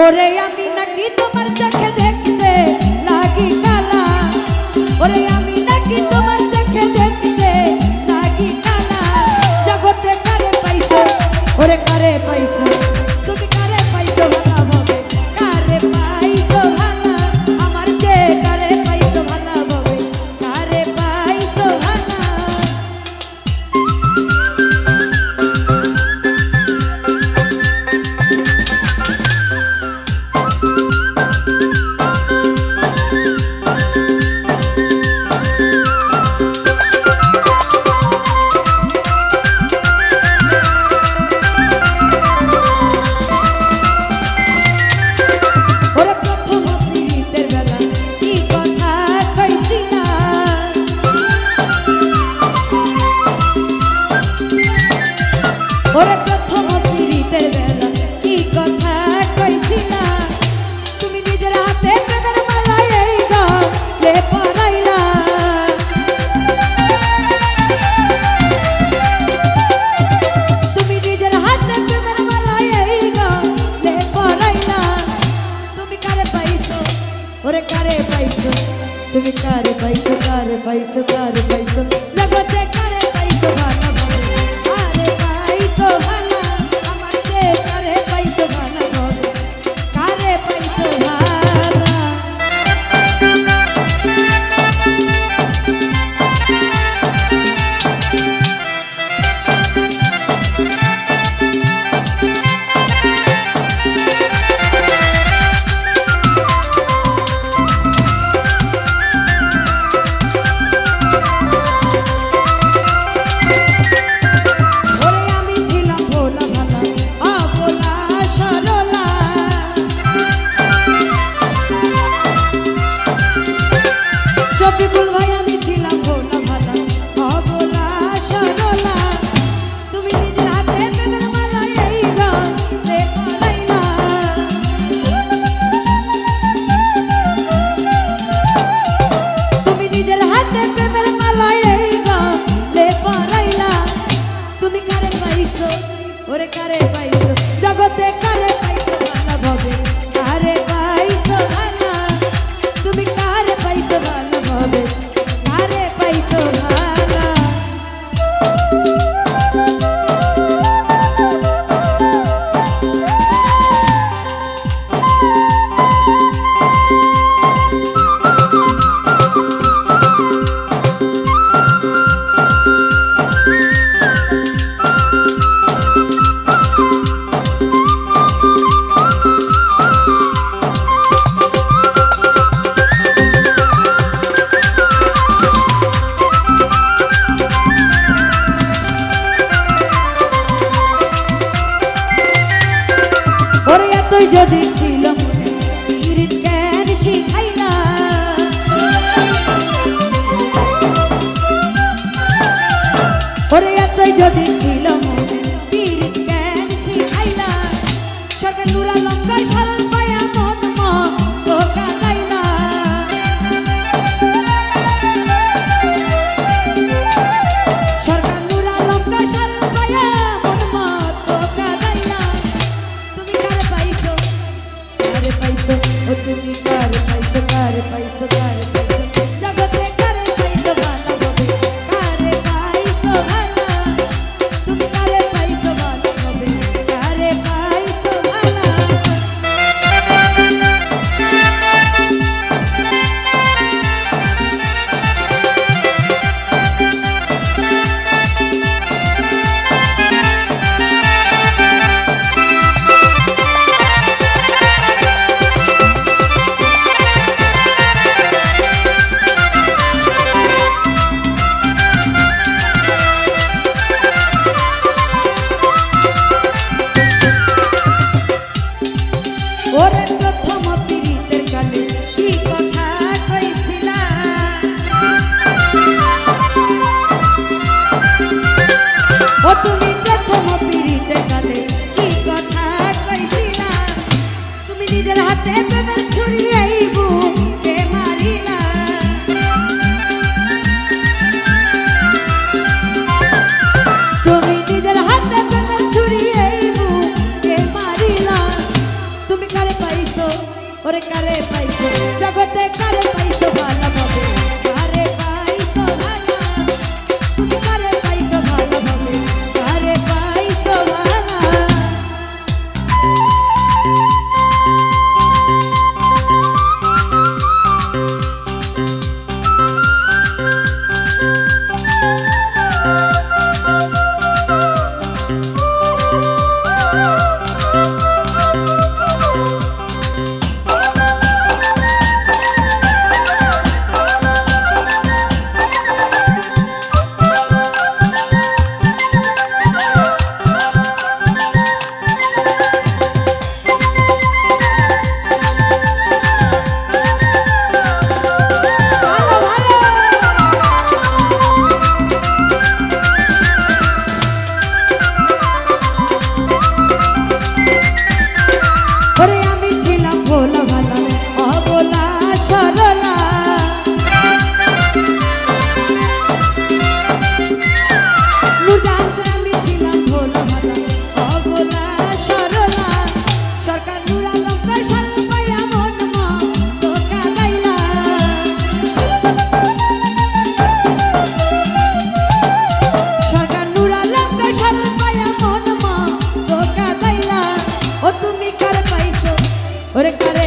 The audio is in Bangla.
ওরে আমি নাকি তোমার চোখে দেখতে লাগি কালা, ওরে আমি নাকি তোমার চোখে দেখতে লাগি কালা। জগতে কারে পাইছো, ওরে কারে পাইছো, তুমি কারে পাইছো ভালোভাবে, কারে পাইছো ভালো আমার যে কারে পাইছো ভালোভাবে, কারে পাইছো ভালো। ওরে প্রথম প্রীতের বেলা কি কথা কইছিলা, তুমি নিজের হাতে প্রেমের মালা এই গলে পরাইলা। তুমি নিজের হাতে প্রেমের মালা এই গলে পরাইলা। তুমি কারে পাইছো, ওরে কারে পাইছো, তুমি কারে পাইছো, কারে পাইছো, কারে পাইছো, জগতে কারে পাইছো ভালো ভালো, কারে পাইছো ভালো আমার যে কারে পাইছো ভালো ভালো, কারে পাইছো ভালো। শফিকুল ভাই আমি ছিলাম ভোলা ভালা অবলা সরলা, তুমি নিজের হাতে প্রেমের মালা এই গলে পরাইলা। তুমি নিজের হাতে প্রেমের মালা এই গলে পরাইলা। তুমি কারে পাইছো, ওরে কারে পাইছো, জগতে কারে পাইছো ভালোভাবে, কারে পাইছো ভালো, তুমি কারে পাইছো ভালোভাবে, কারে পাইছো ভালো। ওরে এতই যদি ছিল মনে পিরিত কেন শিখাইলা, ওরে এতই যদি ছিল মনে পিরিত কেন শিখাইলা। সরকার নুরা লঙ্কায় সরল পায়া মন তো কাটাইলা। সরকার নুরা লঙ্কায় সরল পায়া মন তো কাটাইলা। তুমি কারে পাইছো, কারে পাইছো, ও তুমি কারে পাইছো, কারে পাইছো, কারে পাইছো, জগতে কারে পাইছো ভালোভাবে, কারে পাইছো ভালো, তুমি কারে পাইছো ভালোভাবে, কারে পাইছো ভালো। ওরে প্রথম প্রীতের কালে কি কথা কইছিলা, ও তুমি প্রথম প্রীতের কালে কি কথা কইছিলা। তুমি নিজের হাতে প্রেমের ছুরি এই বুকে মারিলা। তুমি নিজের হাতে প্রেমের ছুরি এই বুকে মারিলা। তুমি কারে পাইছো ওরে কারে পাইছো জগতে কারে পাইছো ভালোভাবে কারে পাইছো ভালো তুমি কারে পাইছো ভালোভাবে কারে পাইছো ভালো ওরে কারে